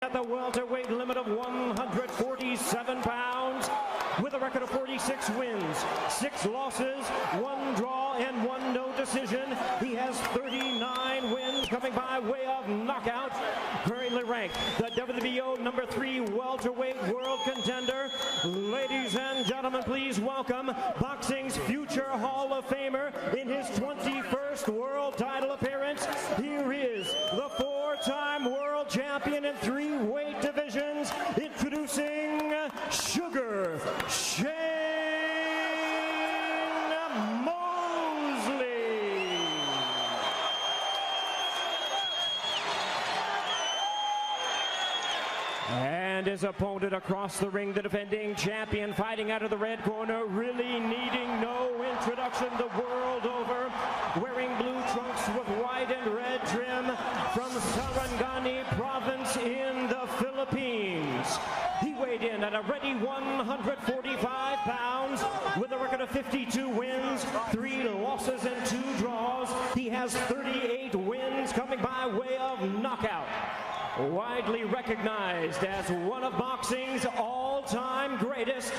at the welterweight limit of 147 pounds, with a record of 46 wins, 6 losses, 1 draw, and 1 no decision. He has 39 wins coming by way of knockout. Currently ranked the WBO number 3 welterweight world contender. Ladies and gentlemen, please welcome boxing's future Hall of Famer in his 21st world title appearance. Here is the 4-time world champion in 3 weight divisions, introducing Sugar Shane Mosley. And his opponent across the ring, the defending champion, fighting out of the red corner, really needing no introduction the world over, wearing blue trunks with white and red trim, from Sarangani province in the Philippines. He weighed in at a ready 145 pounds with a record of 52 wins, 3 losses and 2 draws. He has 38 wins coming by way of knockout. Widely recognized as one of boxing's all-time greatest,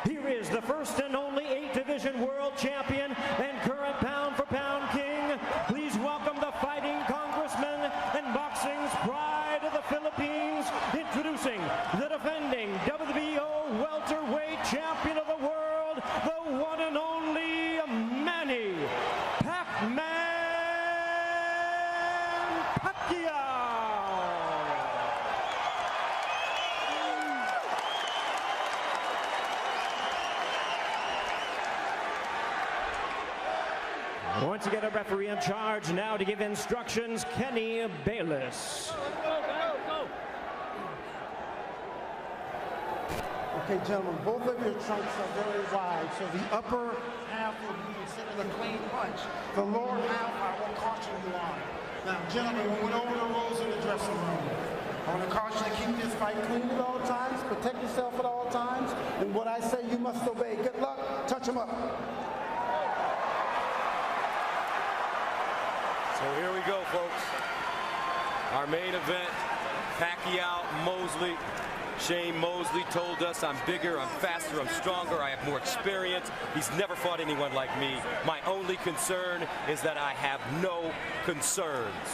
here is the first and only 8-division world champion and current pound-for-pound king. Please welcome the fighting congressman and boxing's pride of the Philippines, introducing the defending WBO welterweight champion of the world, the one and only Manny Pacman Pacquiao. Once again, a referee in charge now to give instructions, Kenny Bayless. Okay, gentlemen, both of your trunks are very wide, so the upper half will be considered a clean punch. The lower half, I will caution you on. Now, gentlemen, we went over the rules in the dressing room. I want to caution you to keep this fight clean at all times, protect yourself at all times, and what I say you must obey. Good luck. Touch him up. So here we go, folks. Our main event, Pacquiao, Mosley. Shane Mosley told us, I'm bigger, I'm faster, I'm stronger, I have more experience. He's never fought anyone like me. My only concern is that I have no concerns.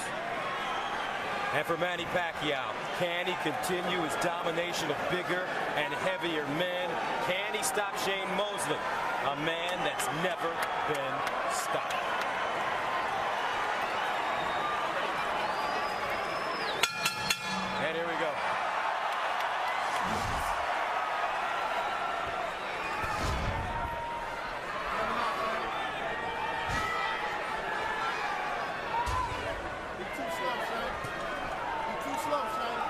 And for Manny Pacquiao, can he continue his domination of bigger and heavier men? Can he stop Shane Mosley, a man that's never been stopped? And here we go. You're too slow, Shane. You're too slow, Shane.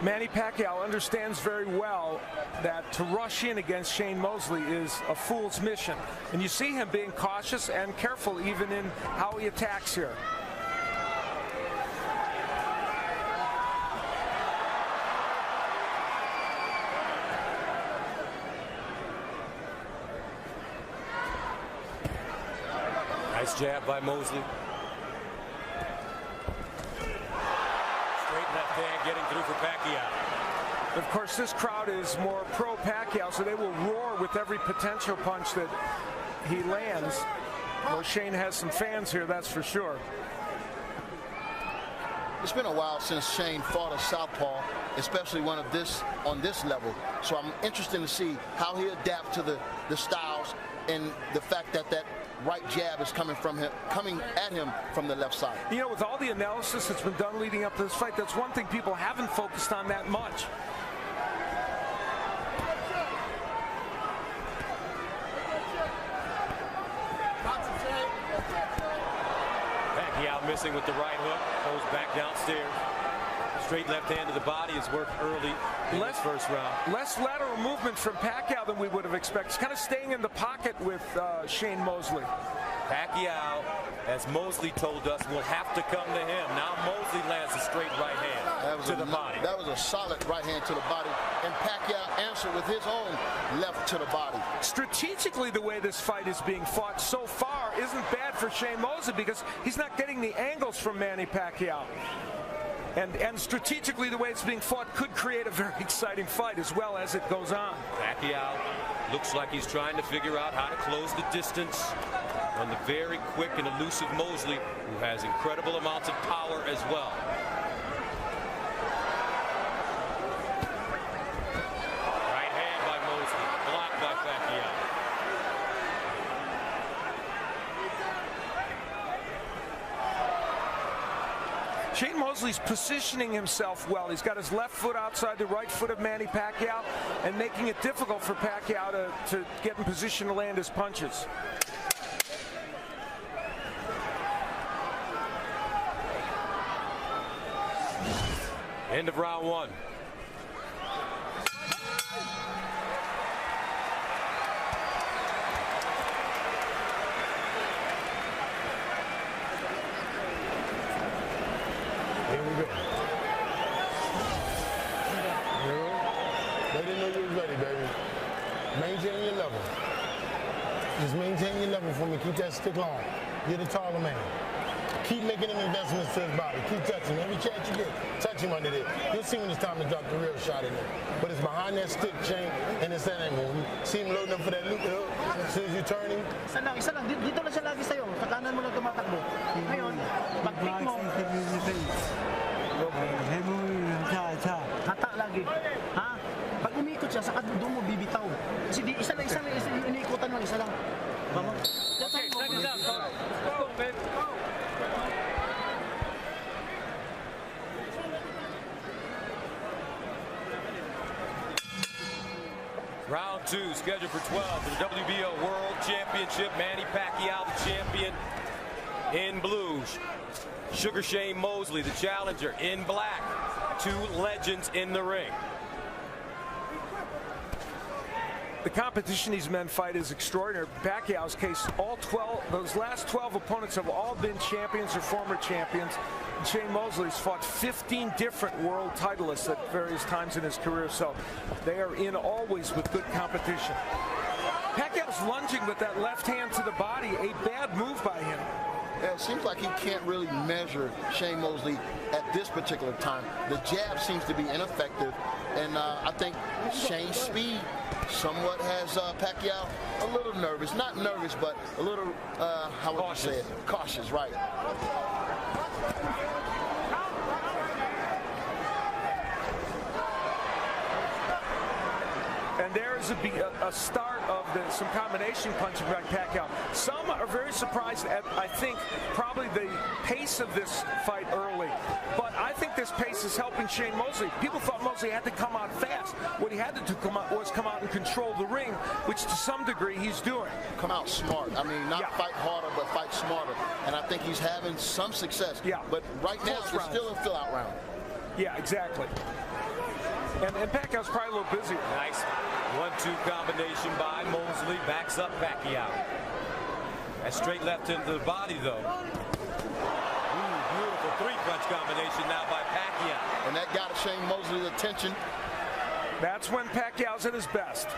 Manny Pacquiao understands very well that to rush in against Shane Mosley is a fool's mission. And you see him being cautious and careful even in how he attacks here. Nice jab by Mosley. Straight left hand getting through for Pacquiao. Of course, this crowd is more pro-Pacquiao, so they will roar with every potential punch that he lands. Well, Shane has some fans here, that's for sure. It's been a while since Shane fought a southpaw, especially one of this on this level. So I'm interested to see how he adapts to the styles and the fact that that right jab is coming at him from the left side. You know, with all the analysis that's been done leading up to this fight, that's one thing people haven't focused on that much. Pacquiao missing with the right hook, goes back downstairs. Straight left hand to the body has worked early in this first round. Less lateral movement from Pacquiao than we would have expected. He's kind of staying in the pocket with Shane Mosley. Pacquiao, as Mosley told us, will have to come to him. Now Mosley lands a straight right hand. to the body. That was a solid right hand to the body, and Pacquiao answered with his own left to the body. Strategically, the way this fight is being fought so far isn't bad for Shane Mosley because he's not getting the angles from Manny Pacquiao. And strategically, the way it's being fought could create a very exciting fight as well as it goes on. Pacquiao looks like he's trying to figure out how to close the distance on the very quick and elusive Mosley, who has incredible amounts of power as well. Right hand by Mosley, blocked by Pacquiao. Shane Mosley's positioning himself well. He's got his left foot outside the right foot of Manny Pacquiao and making it difficult for Pacquiao to get in position to land his punches. End of round one. Here we go. They didn't know you was ready, baby. Maintain your level. Just maintain your level for me. Keep that stick long. You're the taller man. Keep making them investments to his body. Keep touching him. Every chance you get, touch him under there. You'll see when it's time to drop the real shot in there. But it's behind that stick chain and it's that angle. You see him loading up for that loop as soon as you turn him. Isa lang. Dito lang siya lagi sa'yo. Sa kanan mo lang tumatakbo. Ngayon, pag-kick mo, hata lagi. Ha? Pag umikot siya, saka doon mo bibitaw. Kasi di, isa lang, iniikutan lang, isa lang. Okay, second down. Go, babe. Go. Round two, scheduled for 12 for the WBO World Championship. Manny Pacquiao, the champion, in blue. Sugar Shane Mosley, the challenger, in black. Two legends in the ring. The competition these men fight is extraordinary. Pacquiao's case, those last 12 opponents have all been champions or former champions. And Shane Mosley's fought 15 different world titleists at various times in his career, so they are in always with good competition. Pacquiao's lunging with that left hand to the body, a bad move by him. Yeah, it seems like he can't really measure Shane Mosley at this particular time. The jab seems to be ineffective, and I think Shane's speed somewhat has Pacquiao a little nervous. Not nervous, but a little, how would you say it? Cautious, right. And there is a start of some combination punching by Pacquiao. Some are very surprised at, I think, probably the pace of this fight early. But I think this pace is helping Shane Mosley. People thought Mosley had to come out fast. What he had to do was come out and control the ring, which to some degree he's doing. Come out smart. I mean, not fight harder, but fight smarter. And I think he's having some success. Yeah. But right now, it's still a fill-out round. Yeah, exactly. And Pacquiao's probably a little busy. Nice 1-2 combination by Mosley. Backs up Pacquiao. That straight left into the body, though. Ooh, beautiful three-punch combination now by Pacquiao. And that got Shane Mosley's attention. That's when Pacquiao's at his best.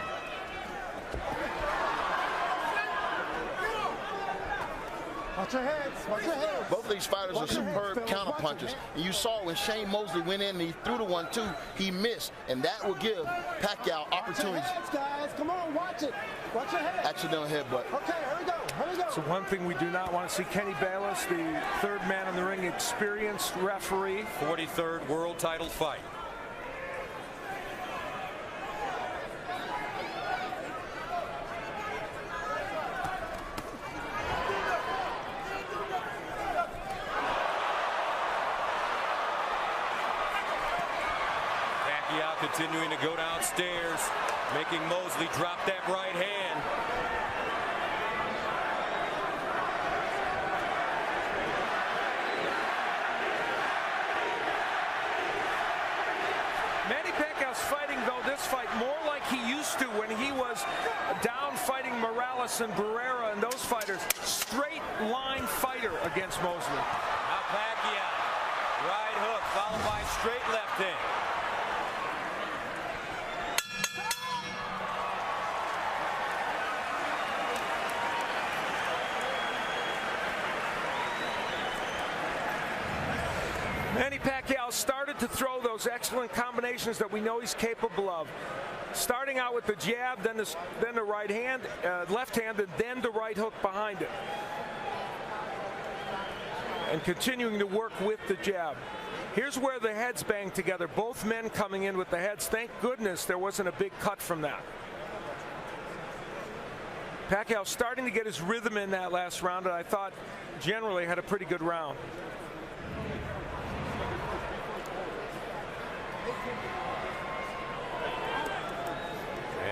Watch your heads. Watch your heads. Both of these fighters are superb counterpunchers. And you saw when Shane Mosley went in and he threw the 1-2, he missed. And that will give Pacquiao opportunities. Watch your heads, guys. Come on, watch it. Watch your heads. Accidental headbutt. Okay, here we go. Here we go. So one thing we do not want to see, Kenny Bayless, the third man in the ring, experienced referee. 43rd world title fight. Continuing to go downstairs, making Mosley drop that right hand. Manny Pacquiao's fighting, though, this fight more like he used to when he was down fighting Morales and Barrera and those fighters. Straight line fighter against Mosley. Now Pacquiao Right hook followed by straight left hand. Manny Pacquiao started to throw those excellent combinations that we know he's capable of. Starting out with the jab, then the right hand, left hand, and then the right hook behind it. And continuing to work with the jab. Here's where the heads bang together. Both men coming in with the heads. Thank goodness there wasn't a big cut from that. Pacquiao starting to get his rhythm in that last round, and I thought generally had a pretty good round.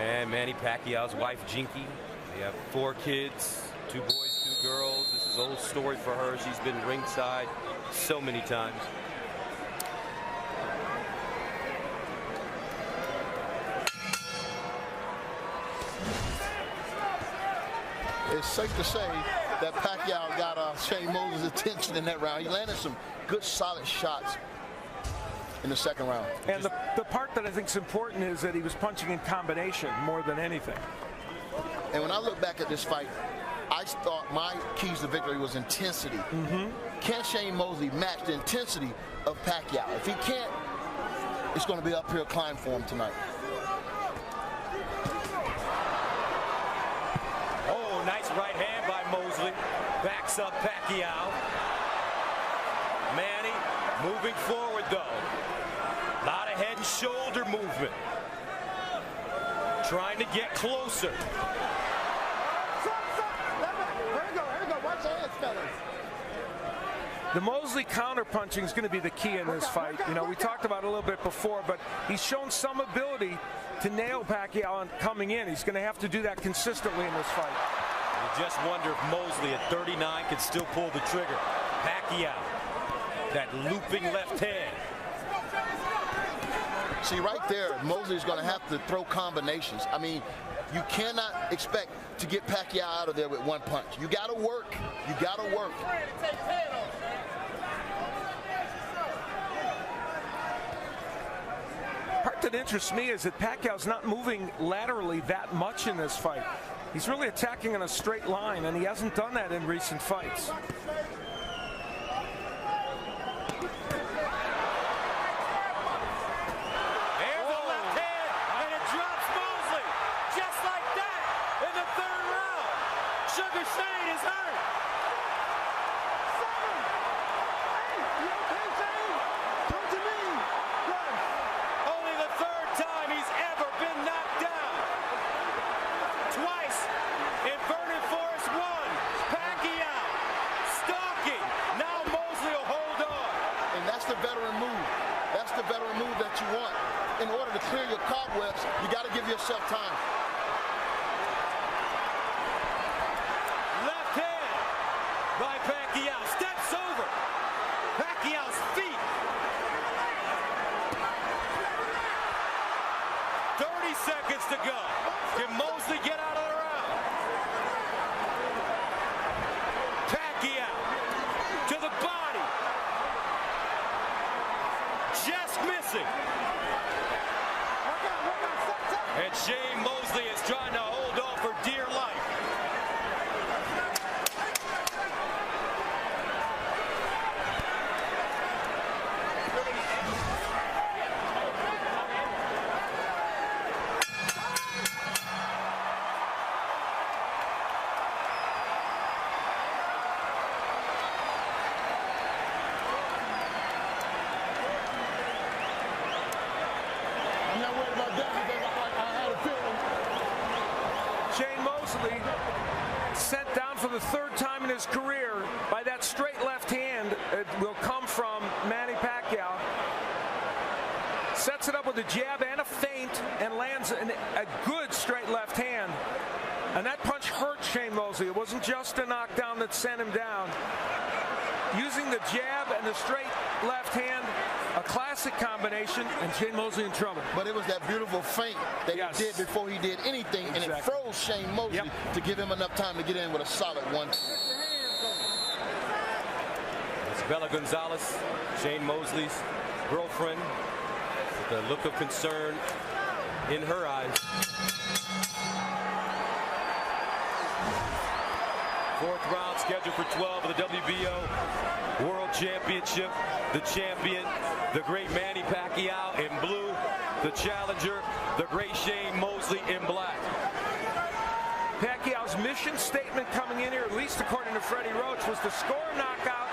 And Manny Pacquiao's wife, Jinky. They have 4 kids, 2 boys, 2 girls. This is an old story for her. She's been ringside so many times. It's safe to say that Pacquiao got Shane Mosley's attention in that round. He landed some good, solid shots in the second round. And the part that I think is important is that he was punching in combination more than anything. And when I look back at this fight, I thought my keys to victory was intensity. Can Shane Mosley match the intensity of Pacquiao? If he can't, it's going to be an uphill climb for him tonight. Oh, nice right hand by Mosley. Backs up Pacquiao. Manny moving forward, though. A lot of head and shoulder movement. Trying to get closer. The Mosley counterpunching is going to be the key in this fight. You know, we talked about it a little bit before, but he's shown some ability to nail Pacquiao coming in. He's going to have to do that consistently in this fight. You just wonder if Mosley at 39 can still pull the trigger. Pacquiao, that looping left hand. See, right there, Mosley's going to have to throw combinations. I mean, you cannot expect to get Pacquiao out of there with one punch. You got to work. You got to work. Part that interests me is that Pacquiao's not moving laterally that much in this fight. He's really attacking in a straight line, and he hasn't done that in recent fights. In order to clear your cobwebs, you got to give yourself time. Left hand by Pacquiao. Steps over Pacquiao's feet. 30 seconds to go. Can Mosley get out of the round? Pacquiao to the body. Just missing. And Shane Mosley is trying to hold on for dear life. I'm not worried about that because I had a feeling. Shane Mosley sent down for the 3rd time in his career by that straight left hand. It will come from Manny Pacquiao. Sets it up with a jab and a feint and lands a good straight left hand. And that punch hurt Shane Mosley. It wasn't just a knockdown that sent him down. Using the jab and the straight left hand, a classic combination, and Shane Mosley in trouble. But it was that beautiful feint that he did before he did anything, and it froze Shane Mosley to give him enough time to get in with a solid one. Let's Bella Gonzalez, Shane Mosley's girlfriend, with a look of concern in her eyes. Fourth round scheduled for 12 of the WBO World Championship. The champion, the great Manny Pacquiao in blue. The challenger, the great Shane Mosley in black. Pacquiao's mission statement coming in here, at least according to Freddie Roach, was to score a knockout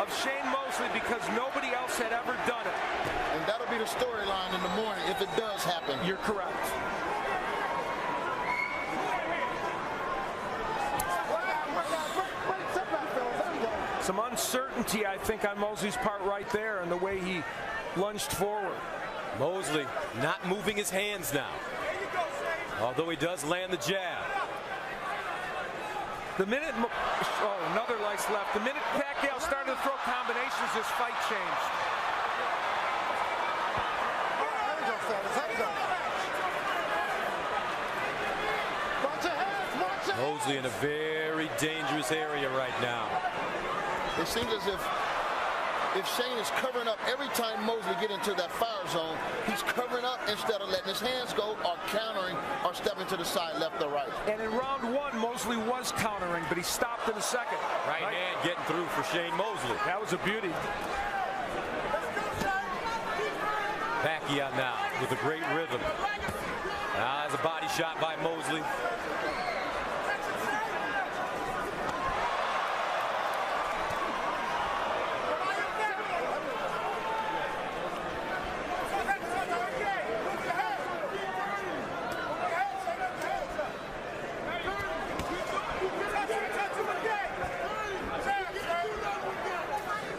of Shane Mosley because nobody else had ever done it. And that'll be the storyline in the morning if it does happen. You're correct. Some uncertainty, I think, on Mosley's part right there and the way he lunged forward. Mosley not moving his hands now, although he does land the jab. The minute, another lice left. The minute Pacquiao started to throw combinations, this fight changed. Mosley in a very dangerous area right now. It seems as if Shane is covering up every time Mosley get into that fire zone, he's covering up instead of letting his hands go or countering or stepping to the side, left or right. And in round one, Mosley was countering, but he stopped in the second. Right hand getting through for Shane Mosley. That was a beauty. Pacquiao now with a great rhythm. Now has a body shot by Mosley.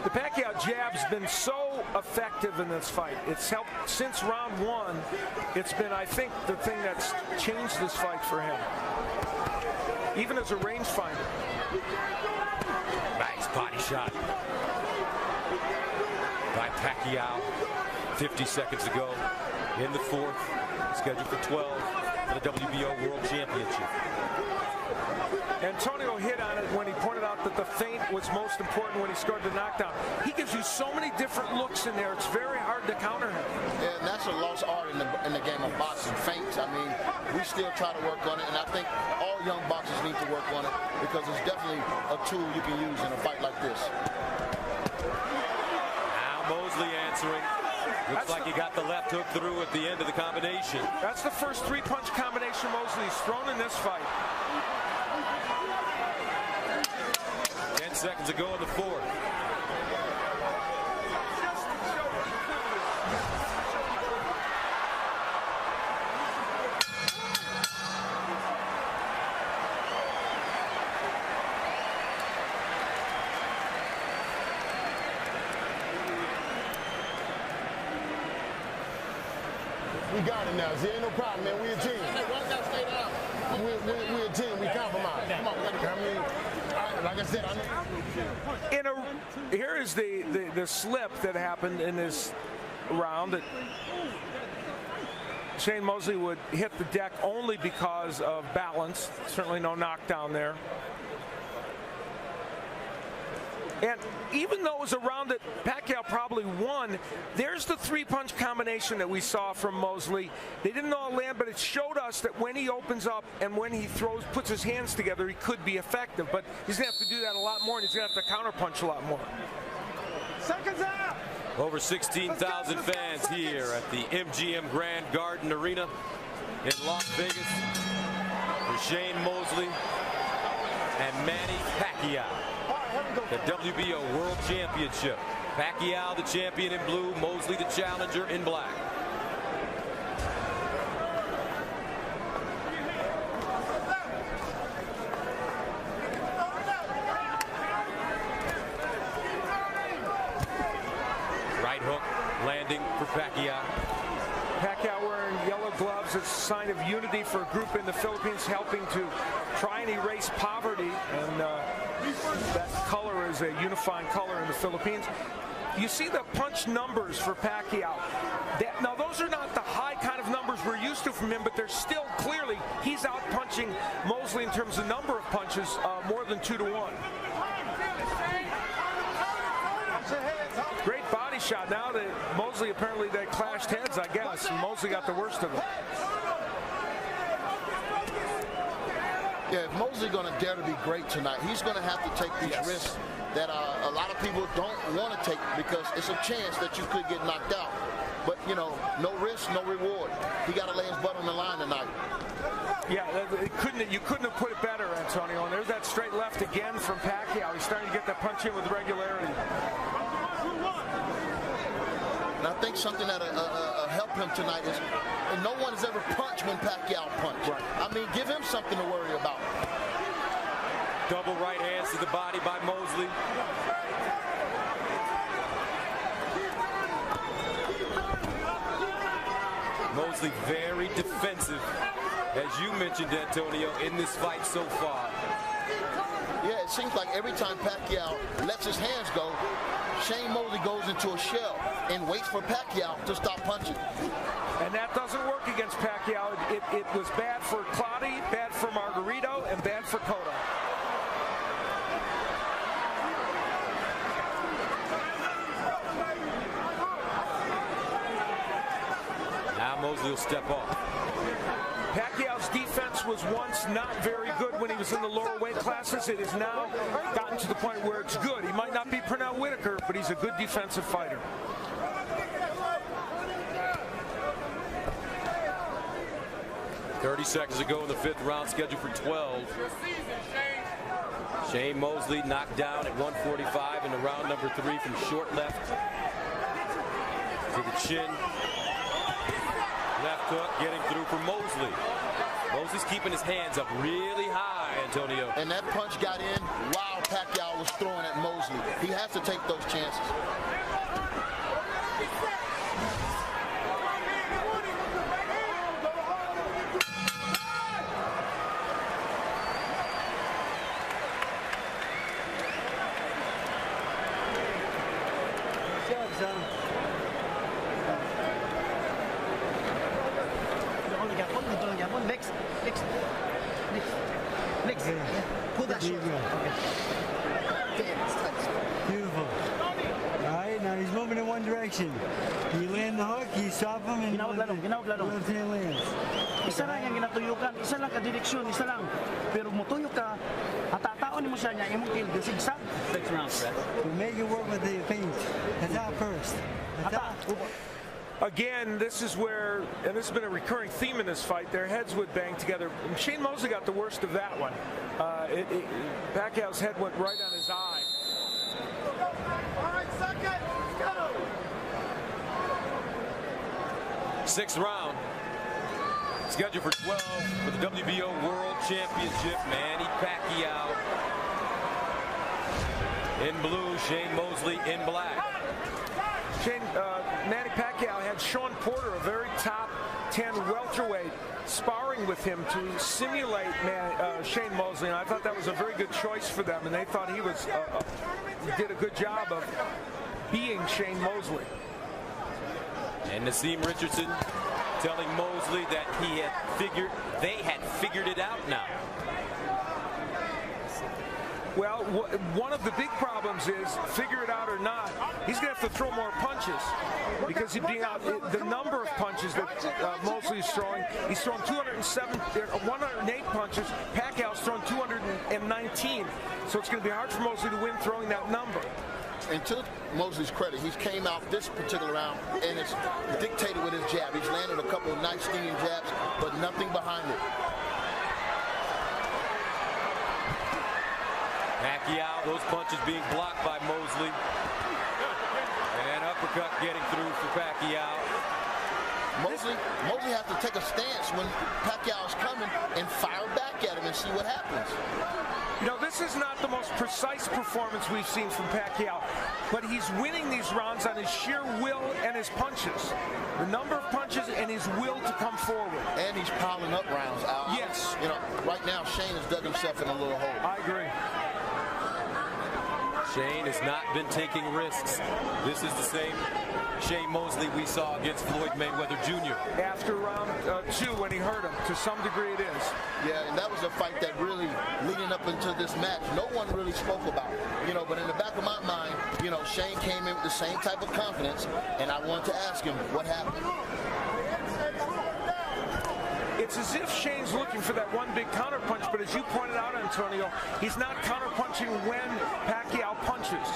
The Pacquiao jab's been so effective in this fight. It's helped since round one. It's been, I think, the thing that's changed this fight for him. Even as a rangefinder. Nice body shot by Pacquiao. 50 seconds to go in the fourth. Scheduled for 12 for the WBO World Championship. Antonio hit on it when he pointed out that the feint was most important when he scored the knockdown. He gives you so many different looks in there. It's very hard to counter him. Yeah, and that's a lost art in the game of boxing, feints. I mean, we still try to work on it, and I think all young boxers need to work on it because it's definitely a tool you can use in a fight like this. Now Mosley answering. Looks like he got the left hook through at the end of the combination. That's the first three-punch combination Mosley's thrown in this fight. 10 seconds to go in the fourth. We got it now. See, ain't no problem, man. We a team. We're a team. We compromise. Come on, I mean, like I said, here is the slip that happened in this round. That Shane Mosley would hit the deck only because of balance. Certainly no knockdown there. And even though it was a round that Pacquiao probably won, there's the three-punch combination that we saw from Mosley. They didn't all land, but it showed us that when he opens up and when he puts his hands together, he could be effective. But he's going to have to do that a lot more, and he's going to have to counterpunch a lot more. Seconds out! Over 16,000 fans here at the MGM Grand Garden Arena in Las Vegas for Shane Mosley and Manny Pacquiao. The WBO World Championship. Pacquiao the champion in blue, Mosley the challenger in black. Right hook landing for Pacquiao. Pacquiao wearing yellow gloves as a sign of unity for a group in the Philippines helping to try and erase poverty, and that color is a unifying color in the Philippines. You see the punch numbers for Pacquiao. Now those are not the high kind of numbers we're used to from him, but they're still clearly, he's out punching Mosley in terms of number of punches more than 2-1. Great body shot. Now that Mosley, apparently they clashed heads, I guess. And Mosley got the worst of it. Yeah, if Mosley's going to dare to be great tonight, he's going to have to take these risks that a lot of people don't want to take because it's a chance that you could get knocked out. But, you know, no risk, no reward. He got to lay his butt on the line tonight. Yeah, you couldn't have put it better, Antonio. And there's that straight left again from Pacquiao. He's starting to get that punch in with regularity. And I think something that'll help him tonight is no one has ever punched when Pacquiao punched. Right. I mean, give him something to worry about. Double right hands to the body by Mosley. Mosley very defensive, as you mentioned, Antonio, in this fight so far. Yeah, it seems like every time Pacquiao lets his hands go, Shane Mosley goes into a shell and waits for Pacquiao to stop punching. And that doesn't work against Pacquiao. It was bad for Clottey, bad for Margarito, and bad for Cotto. Now Mosley will step off. Pacquiao's defense was once not very good when he was in the lower weight classes. It has now gotten to the point where it's good. He might not be Pernell Whitaker, but he's a good defensive fighter. Seconds to go in the 5th round, scheduled for 12. Shane Mosley knocked down at 145 in the round number 3 from short left to the chin. Left hook getting through for Mosley. Mosley's keeping his hands up really high, Antonio. And that punch got in while Pacquiao was throwing at Mosley. He has to take those chances. Next. Pull that shot. Beautiful. All right, now he's moving in one direction. You land the hook, you stop him, and Ginawag lang. left hand lands. Isa lang yung ginatuyukan, isa lang ka direksyon, isa lang. Pero mutuyok ka, atataon mo siya niya, imong kill, sigsag. 6 rounds, But make it work with the paint. That's out first. Again, this is where, and this has been a recurring theme in this fight, their heads would bang together. Shane Mosley got the worst of that one. Pacquiao's head went right on his eye. All right, second, go. 6th round, scheduled for 12 for the WBO World Championship. Manny Pacquiao in blue, Shane Mosley in black. Manny Pacquiao had Sean Porter, a very top 10 welterweight, sparring with him to simulate Shane Mosley, and I thought that was a very good choice for them, and they thought he did a good job of being Shane Mosley. And Naseem Richardson telling Mosley that they had figured it out now. Well, one of the big problems is, figure it out or not, he's going to have to throw more punches because he's being out. The number of punches that Mosley is throwing, he's thrown 108 punches. Pacquiao's thrown 219. So it's going to be hard for Mosley to win throwing that number. And to Mosley's credit, he came out this particular round and it's dictated with his jab. He's landed a couple of nice stinging jabs, but nothing behind it. Pacquiao, those punches being blocked by Mosley. And uppercut getting through for Pacquiao. Mosley has to take a stance when Pacquiao is coming and fire back at him and see what happens. You know, this is not the most precise performance we've seen from Pacquiao, but he's winning these rounds on his sheer will and his punches. The number of punches and his will to come forward. And he's piling up rounds, Al. Yes. You know, right now Shane has dug himself in a little hole. I agree. Shane has not been taking risks. This is the same Shane Mosley we saw against Floyd Mayweather Jr. After round 2 when he hurt him, to some degree it is. Yeah, and that was was a fight that really, leading up into this match, no one really spoke about. You know, but in the back of my mind, you know, Shane came in with the same type of confidence, and I wanted to ask him what happened. It's as if Shane's looking for that one big counterpunch, but as you pointed out, Antonio, he's not counterpunching when Pacquiao punches.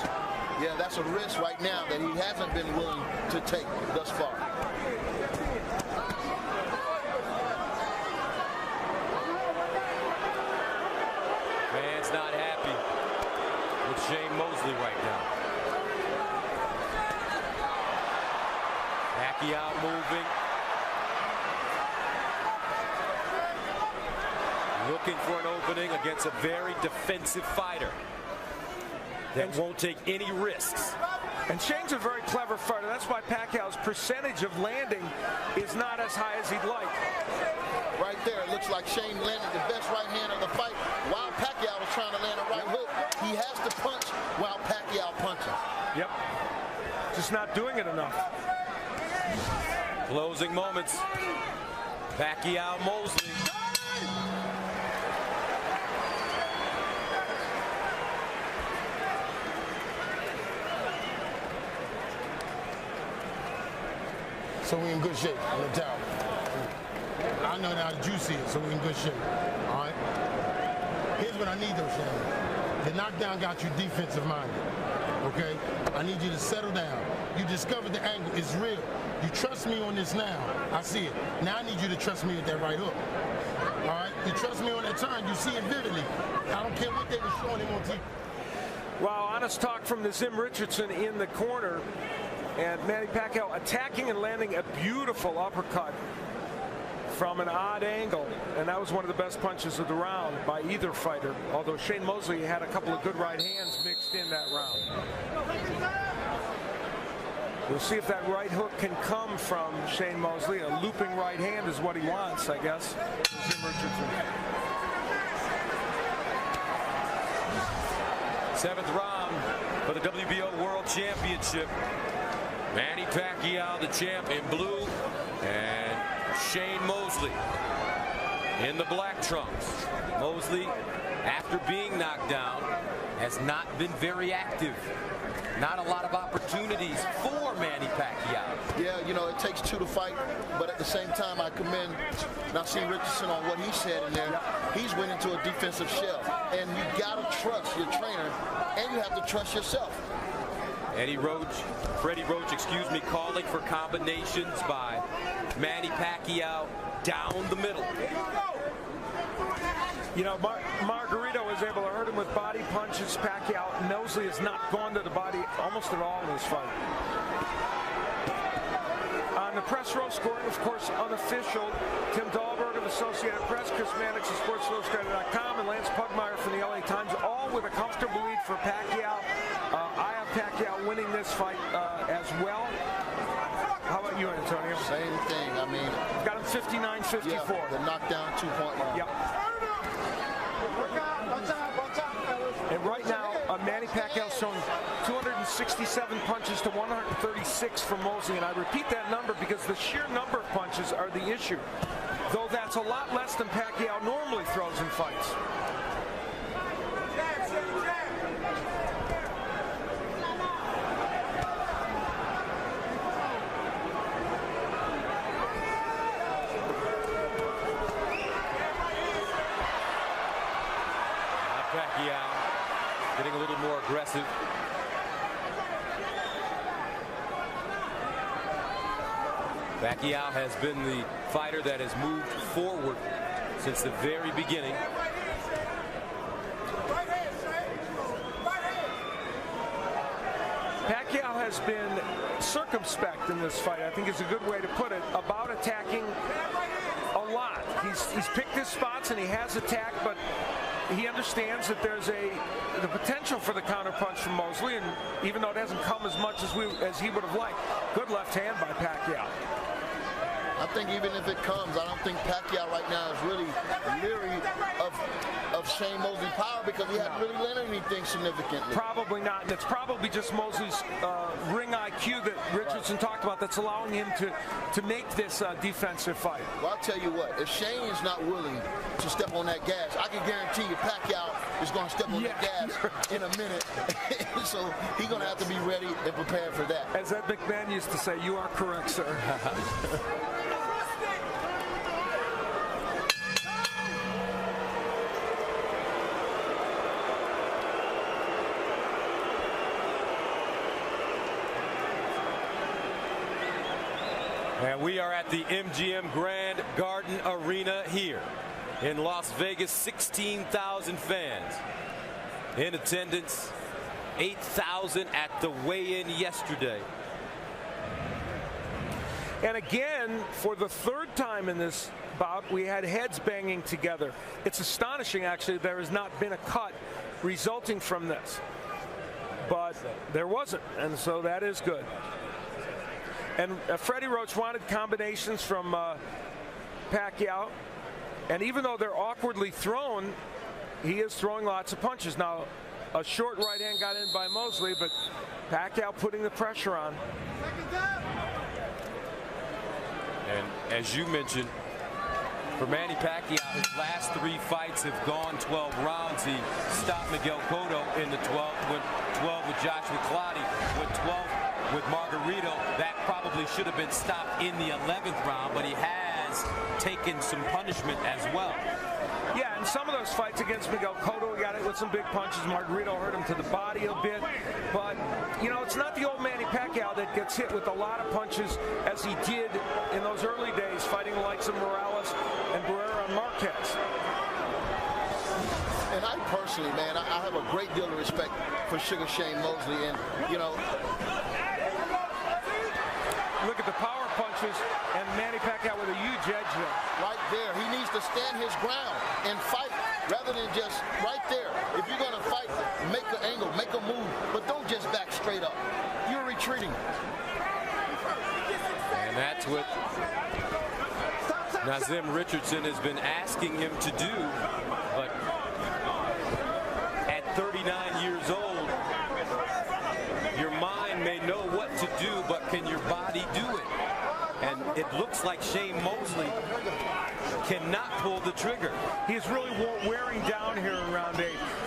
Yeah, that's a risk right now that he hasn't been willing to take thus far. Man's not happy with Shane Mosley right now. Pacquiao moving. Looking for an opening against a very defensive fighter that won't take any risks. And Shane's a very clever fighter. That's why Pacquiao's percentage of landing is not as high as he'd like. Right there, it looks like Shane landed the best right hand of the fight while Pacquiao was trying to land a right hook. He has to punch while Pacquiao punches. Yep. Just not doing it enough. Closing moments. Pacquiao Mosley. So we're in good shape on the tower. I know now that you see it, so we're in good shape. All right? Here's what I need though, Shane. The knockdown got you defensive minded. Okay? I need you to settle down. You discovered the angle. It's real. You trust me on this now. I see it. Now I need you to trust me with that right hook. All right? You trust me on that turn. You see it vividly. I don't care what they were showing him on TV. Wow, honest talk from the Zim Richardson in the corner. And Manny Pacquiao attacking and landing a beautiful uppercut from an odd angle. And that was one of the best punches of the round by either fighter. Although Shane Mosley had a couple of good right hands mixed in that round. We'll see if that right hook can come from Shane Mosley. A looping right hand is what he wants, I guess. Zim Richardson. Seventh round for the WBO World Championship. Manny Pacquiao, the champ, in blue, and Shane Mosley in the black trunks. Mosley, after being knocked down, has not been very active. Not a lot of opportunities for Manny Pacquiao. Yeah, you know, it takes two to fight, but at the same time, I commend Nassim Richardson on what he said in there. He's went into a defensive shell, and you gotta trust your trainer, and you have to trust yourself. Freddie Roach, excuse me, calling for combinations by Manny Pacquiao down the middle. You know, Margarito was able to hurt him with body punches. Pacquiao, Mosley has not gone to the body almost at all in this fight. On the press row scoring, of course, unofficial. Tim Dahlberg of Associated Press, Chris Mannix of SportsIllustrated.com, and Lance Pugmire from the LA Times, all with a comfortable lead for Pacquiao. I have Pacquiao winning this fight as well. How about you, Antonio? Same thing. I mean, got him 59-54. Yeah, the knockdown 2-point line. Yep. And right now, Manny Pacquiao showing 267 punches to 136 from Mosley. And I repeat that number because the sheer number of punches are the issue. Though that's a lot less than Pacquiao normally throws in fights. Pacquiao getting a little more aggressive. Pacquiao has been the fighter that has moved forward since the very beginning. Pacquiao has been circumspect in this fight, I think is a good way to put it, about attacking a lot. He's picked his spots and he has attacked, but he understands that there's the potential for the counterpunch from Mosley, and even though it hasn't come as much as he would have liked. Good left hand by Pacquiao. I think even if it comes, I don't think Pacquiao right now is really leery of of Shane Mosley's power because he hadn't really landed anything significantly. Probably not, and it's probably just Mosley's ring IQ that Richardson talked about that's allowing him to make this defensive fight. Well, I'll tell you what, if Shane is not willing to step on that gas, I can guarantee you Pacquiao is going to step on that gas in a minute. So he's going to have to be ready and prepared for that. As Ed McMahon used to say, you are correct, sir. And we are at the MGM Grand Garden Arena here in Las Vegas. 16,000 fans in attendance. 8,000 at the weigh-in yesterday. And again, for the third time in this bout, we had heads banging together. It's astonishing, actually, there has not been a cut resulting from this. But there wasn't, and so that is good. And Freddie Roach wanted combinations from Pacquiao. And even though they're awkwardly thrown, he is throwing lots of punches. Now, a short right hand got in by Mosley, but Pacquiao putting the pressure on. And as you mentioned, for Manny Pacquiao, his last 3 fights have gone 12 rounds. He stopped Miguel Cotto in the 12th, went 12 with Joshua Clottey, went 12 with Margarito. That probably should have been stopped in the 11th round, but he has taken some punishment as well. Yeah, and some of those fights against Miguel Cotto, he got hit with some big punches. Margarito hurt him to the body a bit. But, you know, it's not the old Manny Pacquiao that gets hit with a lot of punches as he did in those early days, fighting the likes of Morales and Barrera and Marquez. And I personally, man, I have a great deal of respect for Sugar Shane Mosley. And, you know, look at the power punches, and Manny Pacquiao with a huge edge there. Right there. He needs to stand his ground and fight rather than just right there. If you're going to fight, make an angle, make a move, but don't just back straight up. You're retreating. And that's what Nazim Richardson has been asking him to do. But at 39 years old, your mind may know what to do, but can your body do it? And it looks like Shane Mosley cannot pull the trigger. He's really wearing down here in round 8.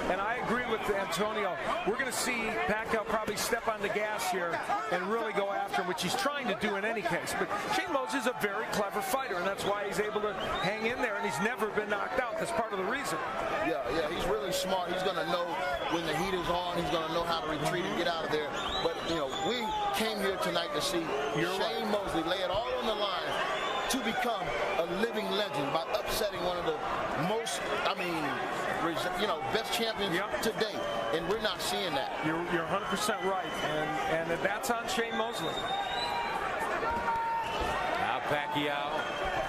And I agree with Antonio. We're going to see Pacquiao probably step on the gas here and really go after him, which he's trying to do in any case. But Shane Mosley is a very clever fighter, and that's why he's able to hang in there, and he's never been knocked out. That's part of the reason. Yeah, he's really smart. He's going to know when the heat is on. He's going to know how to retreat and get out of there. But, you know, we came here tonight to see Shane Mosley lay it all on the line to become a living legend by upsetting one of the most, best champions today. And we're not seeing that. You're 100% right. And that's on Shane Mosley. Now Pacquiao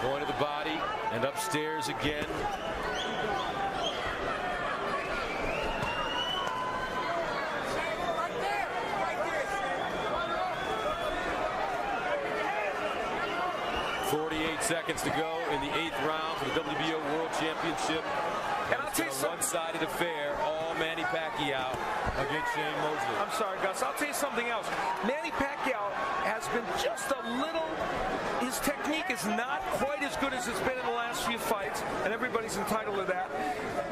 going to the body and upstairs again. Seconds to go in the 8th round for the WBO World Championship. And I'll tell you something. One-sided affair, all Manny Pacquiao against Shane Mosley. I'm sorry, Gus. I'll tell you something else. Manny Pacquiao has been just a little, his technique is not quite as good as it's been in the last few fights, and everybody's entitled to that.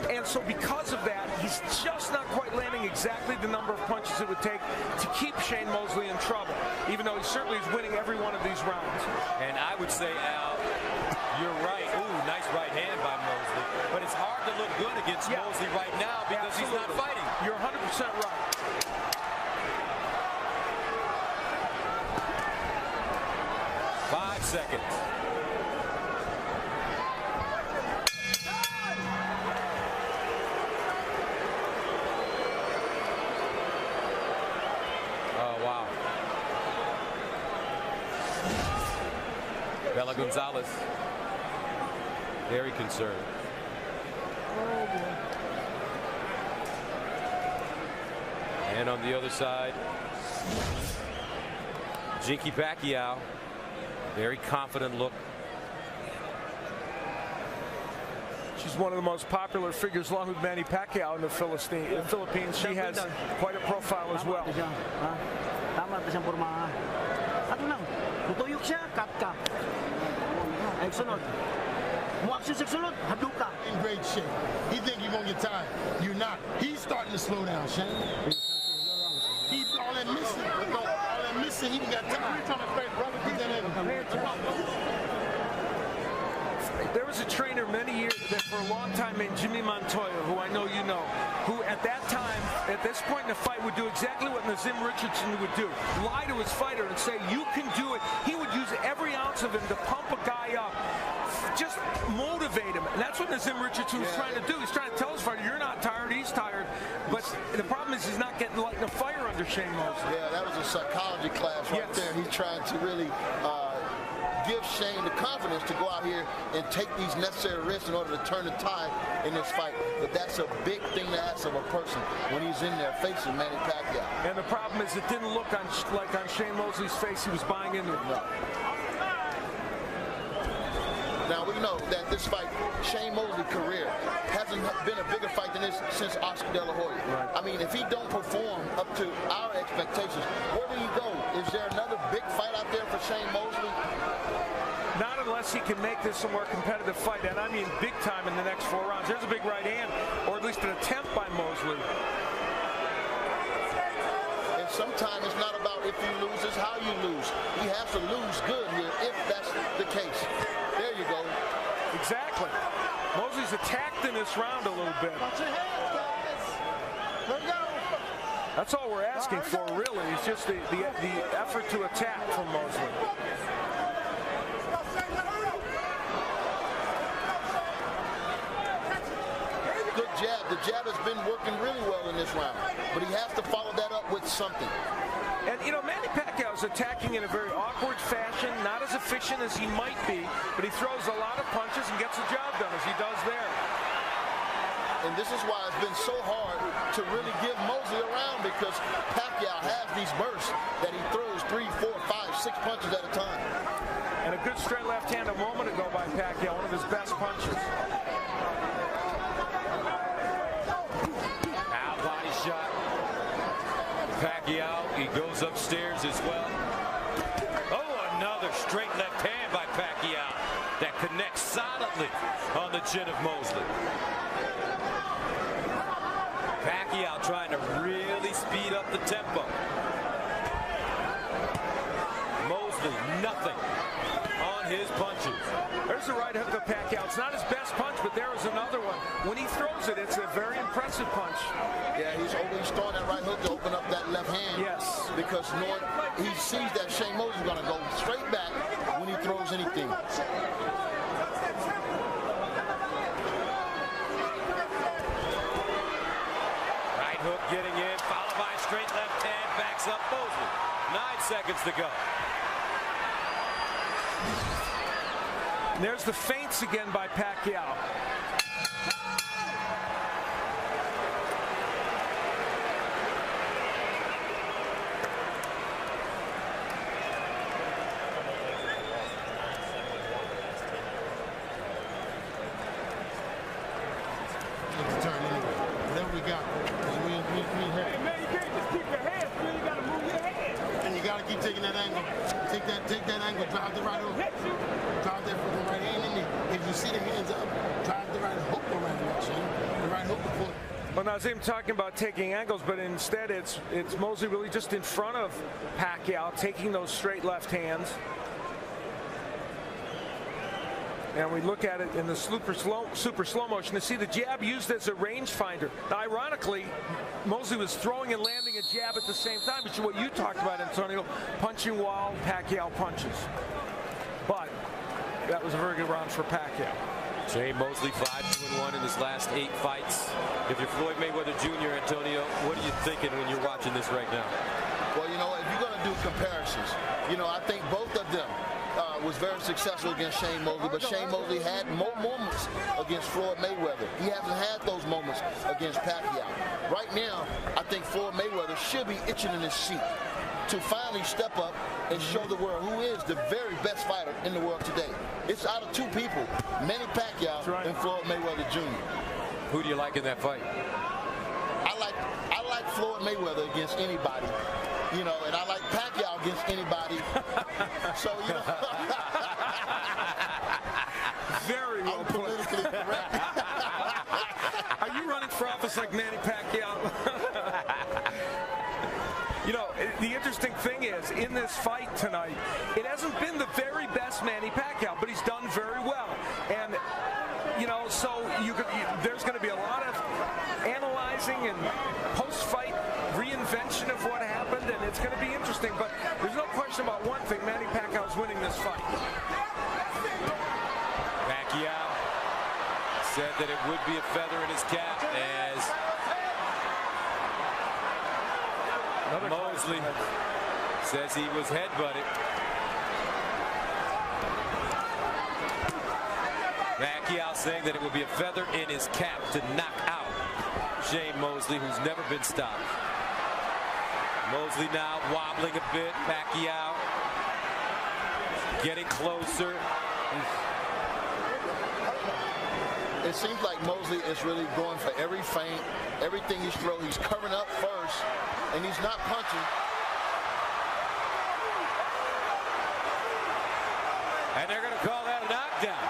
And so because of that, he's just not quite landing exactly the number of punches it would take to keep Shane Mosley in trouble, even though he certainly is winning every one of these rounds. And I would say, Al, you're right. Ooh, nice right hand by Mosley. But it's hard to look good against Mosley right now because he's not fighting. You're 100% right. Five seconds. Oh, wow. Bella Gonzalez, very concerned. Oh, boy. And on the other side, Jinky Pacquiao, very confident look. She's one of the most popular figures along with Manny Pacquiao in the Philippines. She has quite a profile as well. Tama na siyang porma. Ato lang, tutuyok siya, cut. Ay sunod. Muaksyon sa sunod, hadlok ka. In great shape. He think you're going to get tired. You're not. He's starting to slow down, Shane. He's all that missing, he got tired. There was a trainer many years that for a long time named Jimmy Montoya, who I know you know, who at that time, at this point in the fight, would do exactly what Nazim Richardson would do. Lie to his fighter and say, you can do it. He would use every ounce of him to pump a guy up. Just motivate him. And that's what Nazim Richardson was trying to do. He's trying to tell his fighter, you're not tired, he's tired. But the problem is he's not getting lighting a fire under Shane Mosley. Yeah, that was a psychology class right there. He's trying to really give Shane the confidence to go out here and take these necessary risks in order to turn the tide in this fight. But that's a big thing to ask of a person when he's in there facing Manny Pacquiao. And the problem is it didn't look like on Shane Mosley's face he was buying into it. No. Now we know that this fight, Shane Mosley's career, hasn't been a bigger fight than this since Oscar De La Hoya. Right. I mean, if he don't perform up to our expectations, where do he go? Is there another big fight out there for Shane Mosley? Not unless he can make this a more competitive fight, and I mean big time in the next 4 rounds. There's a big right hand, or at least an attempt by Mosley. And sometimes it's not about if you lose, it's how you lose. He has to lose good here if that's the case. There you go. Exactly. Mosley's attacked in this round a little bit. That's all we're asking for, really. It's just the effort to attack from Mosley. Good jab. The jab has been working really well in this round, but he has to follow that up with something. And, you know, Manny Pacquiao is attacking in a very awkward fashion, not as efficient as he might be, but he throws a lot of punches and gets the job done, as he does there. And this is why it's been so hard to really give Mosley a round, because Pacquiao has these bursts that he throws 3, 4, 5, 6 punches at a time. And a good straight left hand a moment ago by Pacquiao, one of his best punches. Out body shot. Pacquiao, he goes upstairs as well. Oh, another straight left hand by Pacquiao that connects solidly on the chin of Mosley. Pacquiao trying to really speed up the tempo. Mosley, nothing on his punches. There's a right hook of Pacquiao. It's not his best punch, but there is another one. When he throws it, it's a very impressive punch. Yeah, he's throwing that right hook to open up that left hand. Yes. Because he sees that Shane Mosley is going to go straight back when he throws anything. Right hook getting in, followed by straight left hand, backs up Mosley. 9 seconds to go. And there's the feints again by Pacquiao. Whatever we got. Hey, man, you can't just keep your hands free. You got to move your hands. And you got to keep taking that angle. Take that angle. Drive the right hook. Drive that from the right hand in there. If you see the hands up, drive the right hook around that chin. The right hook before. Well, Nazim talking about taking angles, but instead it's Mosley really just in front of Pacquiao, taking those straight left hands. And we look at it in the super slow motion to see the jab used as a rangefinder. Now, ironically, Mosley was throwing and landing a jab at the same time, which is what you talked about, Antonio, punching while Pacquiao punches. But that was a very good round for Pacquiao. Shane Mosley 5-1 in his last 8 fights. If you're Floyd Mayweather Jr., Antonio, what are you thinking when you're watching this right now? Well, you know, if you're going to do comparisons, you know, I think both of them was very successful against Shane Mosley, but Shane Mosley had more moments against Floyd Mayweather. He hasn't had those moments against Pacquiao. Right now, I think Floyd Mayweather should be itching in his seat to finally finally step up and show the world who is the very best fighter in the world today. It's out of two people, Manny Pacquiao and Floyd Mayweather Jr. Who do you like in that fight? I like Floyd Mayweather against anybody, you know, and I like Pacquiao against anybody. So, you know. Very well put. Politically correct. Are you running for office like Manny Pacquiao? You know, the interesting thing is, in this fight tonight, it hasn't been the very best Manny Pacquiao, but he's done very well. And, you know, so there's going to be a lot of analyzing and post-fight reinvention of what happened, and it's going to be interesting. But there's no question about one thing, Manny Pacquiao's winning this fight. Pacquiao said that it would be a feather in his cap as Mosley says he was headbutted. Pacquiao saying that it would be a feather in his cap to knock out Shane Mosley, who's never been stopped. Mosley now wobbling a bit. Pacquiao getting closer. It seems like Mosley is really going for every feint, everything he's throwing. He's covering up first, and he's not punching. And they're going to call that a knockdown.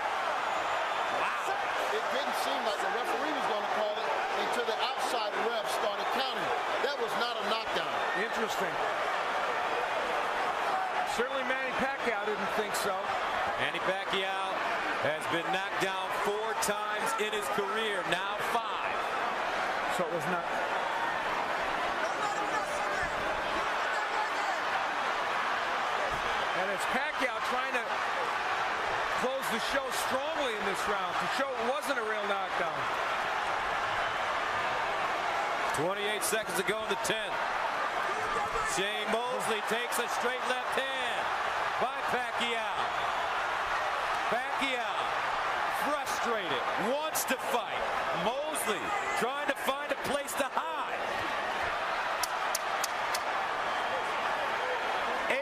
Wow. It didn't seem like the referee was going to call it until the outside ref started counting. That was not a knockdown. Interesting. Certainly Manny Pacquiao didn't think so. Manny Pacquiao has been knocked down 4 times in his career, now 5. So it was not. And it's Pacquiao trying to close the show strongly in this round to show it wasn't a real knockdown. 28 seconds to go in the 10th. Shane Mosley takes a straight left hand by Pacquiao. Pacquiao, frustrated, wants to fight. Mosley trying to find a place to hide.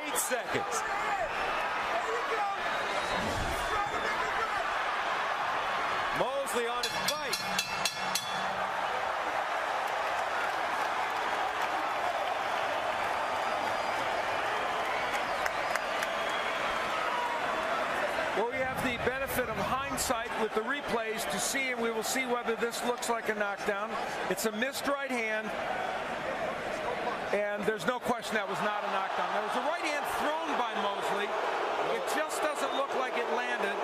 8 seconds. Mosley on his fight. Well, we have the benefit of hindsight with the replays to see, and we will see whether this looks like a knockdown. It's a missed right hand, and there's no question that was not a knockdown. There was a right hand thrown by Mosley. It just doesn't look like it landed.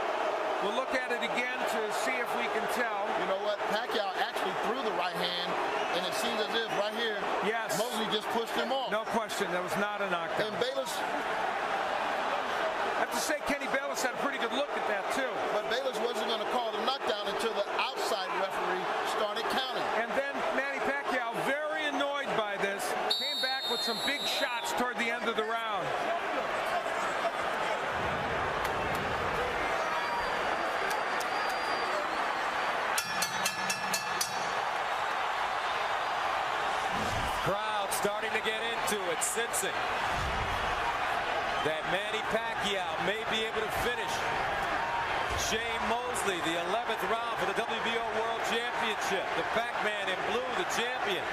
We'll look at it again to see if we can tell. You know what? Pacquiao actually threw the right hand, and it seems as if right here, yes, Mosley just pushed him off. No question, that was not a knockdown. And Bayless, I have to say, Kenny Bayless had a pretty good look at that too. But Bayless wasn't going to call the knockdown until the outside referee started counting. And then Manny Pacquiao, very annoyed by this, came back with some big shots toward the end of the round. Crowd starting to get into it, sensing that Manny Pacquiao may be able to finish Shane Mosley, the 11th round for the WBO World Championship. The Pac-Man in blue, the champion.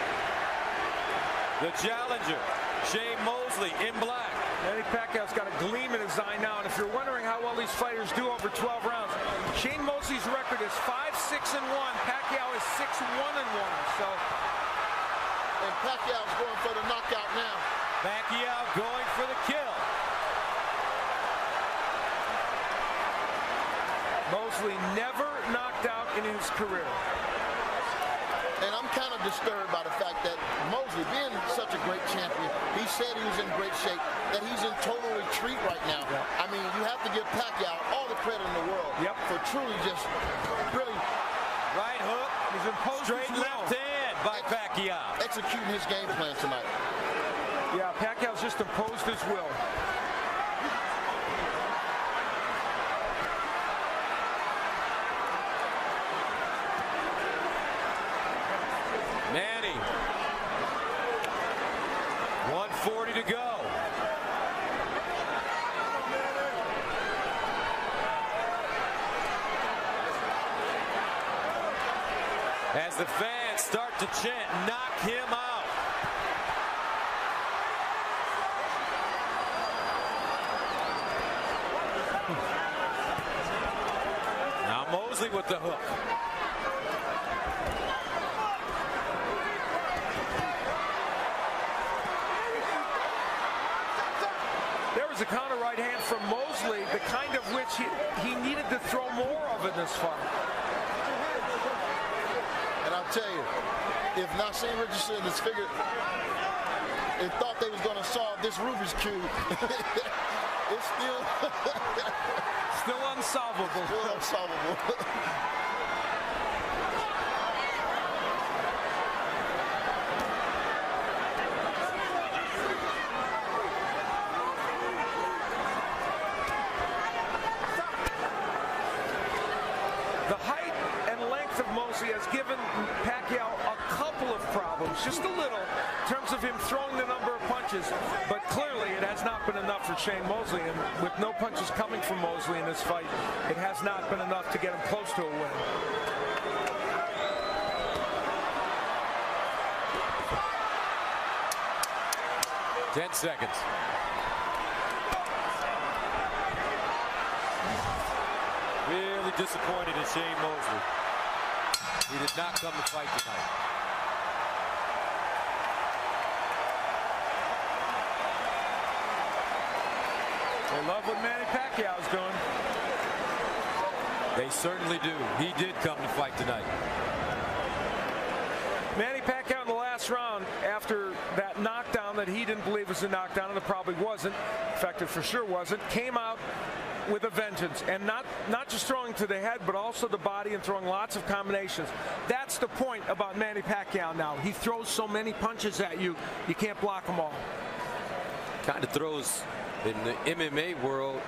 The challenger, Shane Mosley in black. Manny Pacquiao's got a gleam in his eye now, and if you're wondering how well these fighters do over 12 rounds, Shane Mosley's record is 5-6-1. Pacquiao is 6-1-1. So, and Pacquiao's going for the knockout now. Pacquiao going for the kill. Mosley never knocked out in his career. And I'm kind of disturbed by the fact that Mosley, being such a great champion, he said he was in great shape, that he's in total retreat right now. Yep. I mean, you have to give Pacquiao all the credit in the world for truly just really right hook. He's imposed straight his left hand by Pacquiao. Executing his game plan tonight. Yeah, Pacquiao's just imposed his will. Manny, 140 to go. as the fans start to chant, knock him out. Now Mosley with the hook. There was a counter right hand from Mosley, the kind of which he needed to throw more of in this fight. And I'll tell you, if Nassim Richardson has figured and thought they was going to solve this Rubik's Cube, it's still still unsolvable. Still unsolvable. The height and length of Mosley has given Pacquiao a couple of problems, just a little, in terms of him throwing the number of punches, but clearly it has not been enough for Shane Mosley, and with no punches coming from Mosley in this fight, it has not been enough to get him close to a win. Ten seconds. Really disappointed in Shane Mosley. He did not come to fight tonight. They love what Manny Pacquiao is doing. They certainly do. He did come to fight tonight. Manny Pacquiao in the last round, after that knockdown that he didn't believe was a knockdown, and it probably wasn't, in fact it for sure wasn't, came out with a vengeance, and not just throwing to the head, but also the body and throwing lots of combinations. That's the point about Manny Pacquiao now. He throws so many punches at you, you can't block them all. Kind of throws, in the MMA world,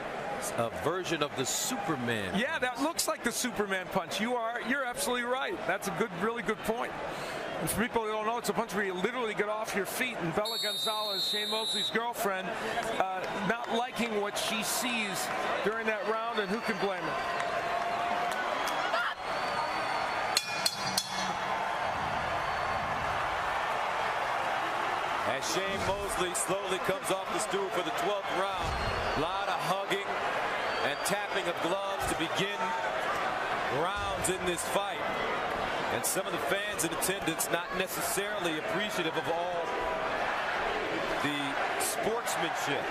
a version of the Superman. Yeah, that looks like the Superman punch. You're absolutely right. That's a really good point. And for people who don't know, it's a punch where you literally get off your feet. And Bella Gonzalez, Shane Mosley's girlfriend, not liking what she sees during that round, and who can blame her? As Shane Mosley slowly comes off the stool for the 12th round, a lot of hugging and tapping of gloves to begin rounds in this fight. And some of the fans in attendance not necessarily appreciative of all the sportsmanship.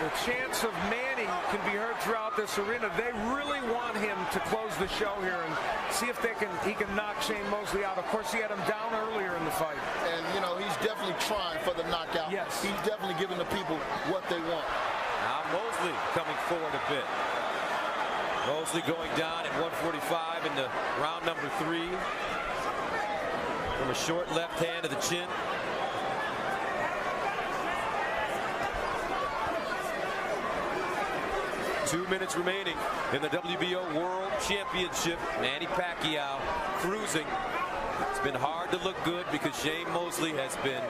The chants of Manny can be heard throughout this arena. They really want him to close the show here and see if he can knock Shane Mosley out. Of course, he had him down earlier in the fight. And, you know, he's definitely trying for the knockout. Yes. He's definitely giving the people what they want. Now Mosley coming forward a bit. Mosley going down at 145 in the round number 3 from a short left hand to the chin. Two minutes remaining in the WBO World Championship. Manny Pacquiao cruising. It's been hard to look good because Shane Mosley has been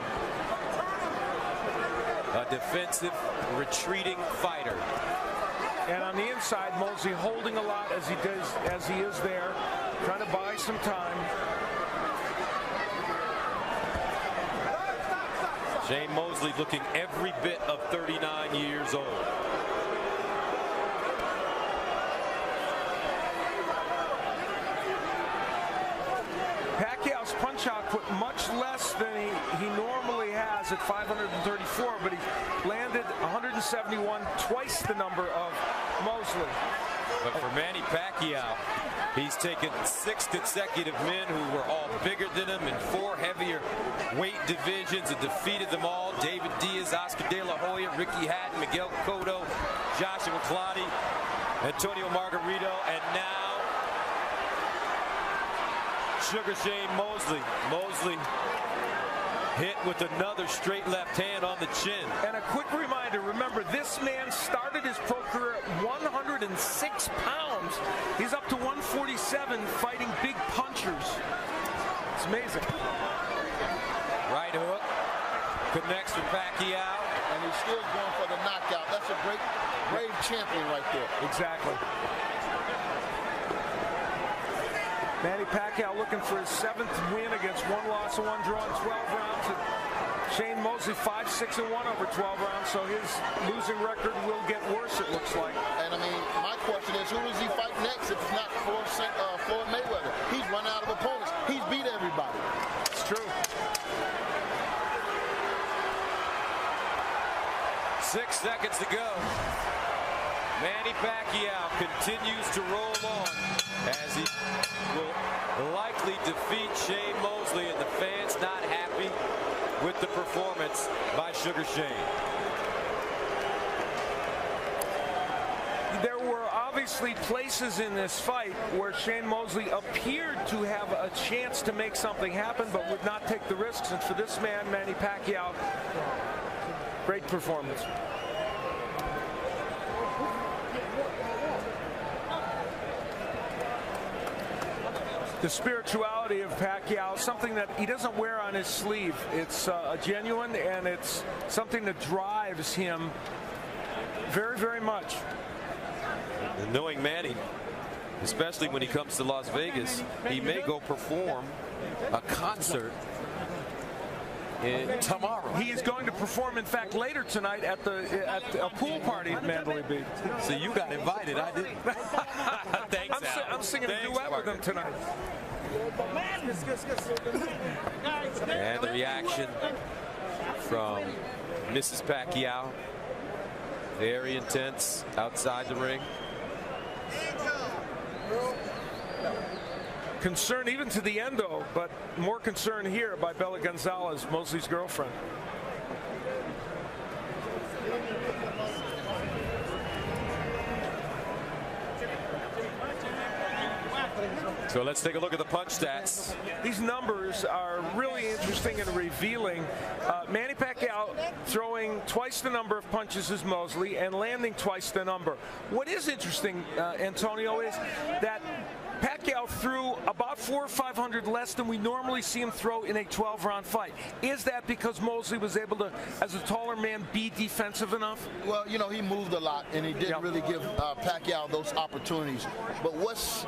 a defensive, retreating fighter. And on the inside, Mosley holding a lot as he is there, trying to buy some time. Shane Mosley looking every bit of 39 years old. Pacquiao's punch output much less than he normally has at 534, but he landed 171, twice the number of Mosley. But for Manny Pacquiao, he's taken 6 consecutive men who were all bigger than him in 4 heavier weight divisions and defeated them all. David Diaz, Oscar De La Hoya, Ricky Hatton, Miguel Cotto, Joshua Clottey, Antonio Margarito, and now Sugar Shane Mosley. Mosley hit with another straight left hand on the chin. And a quick reminder, remember, this man started his pro career at 106 pounds. He's up to 147 fighting big punchers. It's amazing. Right hook connects from Pacquiao. And he's still going for the knockout. That's a great, brave champion right there. Exactly. Manny Pacquiao looking for his 7th win against 1 loss and 1 draw in 12 rounds. And Shane Mosley 5-6-1 over 12 rounds, so his losing record will get worse, it looks like. And I mean, my question is, who does he fight next if it's not Floyd Mayweather? He's run out of opponents. He's beat everybody. It's true. 6 seconds to go. Manny Pacquiao continues to roll on as he will likely defeat Shane Mosley, and the fans not happy with the performance by Sugar Shane. There were obviously places in this fight where Shane Mosley appeared to have a chance to make something happen, but would not take the risks. And for this man, Manny Pacquiao, great performance. The spirituality of Pacquiao, something that he doesn't wear on his sleeve. It's genuine, and it's something that drives him very, very much. And knowing Manny, especially when he comes to Las Vegas, he may go perform a concert tomorrow. He is going to perform, in fact, later tonight at a pool party at Mandalay Beach. So you got invited, I didn't. Thanks, Al. I'm singing a duet with him tonight. And the reaction from Mrs. Pacquiao, very intense outside the ring. Concern even to the endo, but more concern here by Bella Gonzalez, Mosley's girlfriend. So let's take a look at the punch stats. These numbers are really interesting and revealing. Manny Pacquiao throwing twice the number of punches as Mosley and landing twice the number. What is interesting, Antonio, is that Pacquiao threw about 400 or 500 less than we normally see him throw in a 12-round fight. Is that because Mosley was able to, as a taller man, be defensive enough? Well, you know, he moved a lot, and he didn't really give Pacquiao those opportunities. But what's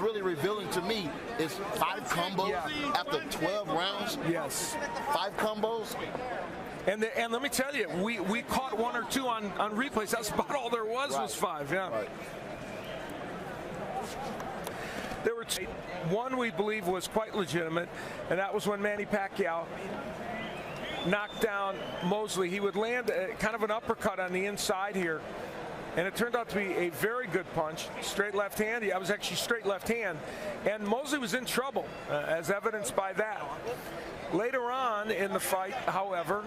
really revealing to me is 5 combos after 12 rounds. Yes. 5 combos. And let me tell you, we caught 1 or 2 on replays. That's about all there was 5. Yeah. Right. There were one we believe was quite legitimate, and that was when Manny Pacquiao knocked down Mosley. He would land kind of an uppercut on the inside here, and it turned out to be a very good punch, straight left hand. I was actually straight left hand, and Mosley was in trouble, as evidenced by that. Later on in the fight, however,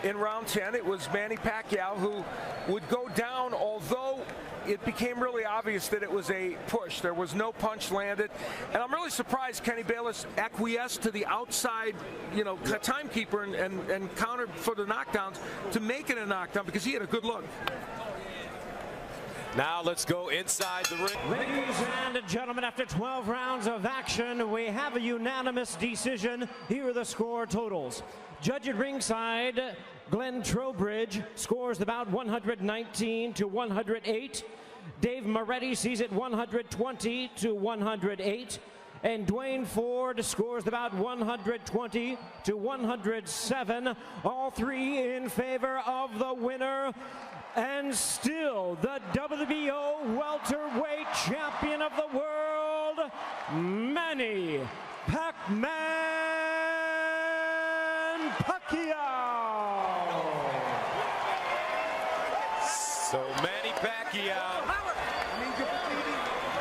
in round 10, it was Manny Pacquiao who would go down, although it became really obvious that it was a push. There was no punch landed. And I'm really surprised Kenny Bayless acquiesced to the outside, timekeeper and countered for the knockdowns to make it a knockdown because he had a good look. Now let's go inside the ring. Ladies and gentlemen, after 12 rounds of action, we have a unanimous decision. Here are the score totals. Judge at ringside, Glenn Trowbridge, scores the bout 119 to 108. Dave Moretti sees it 120 to 108. And Dwayne Ford scores the bout 120 to 107. All 3 in favor of the winner. And still the WBO welterweight champion of the world, Manny Pacman Pacquiao. So Manny Pacquiao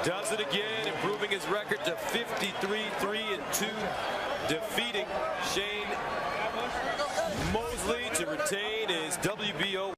does it again, improving his record to 53-3-2, defeating Shane Mosley to retain his WBO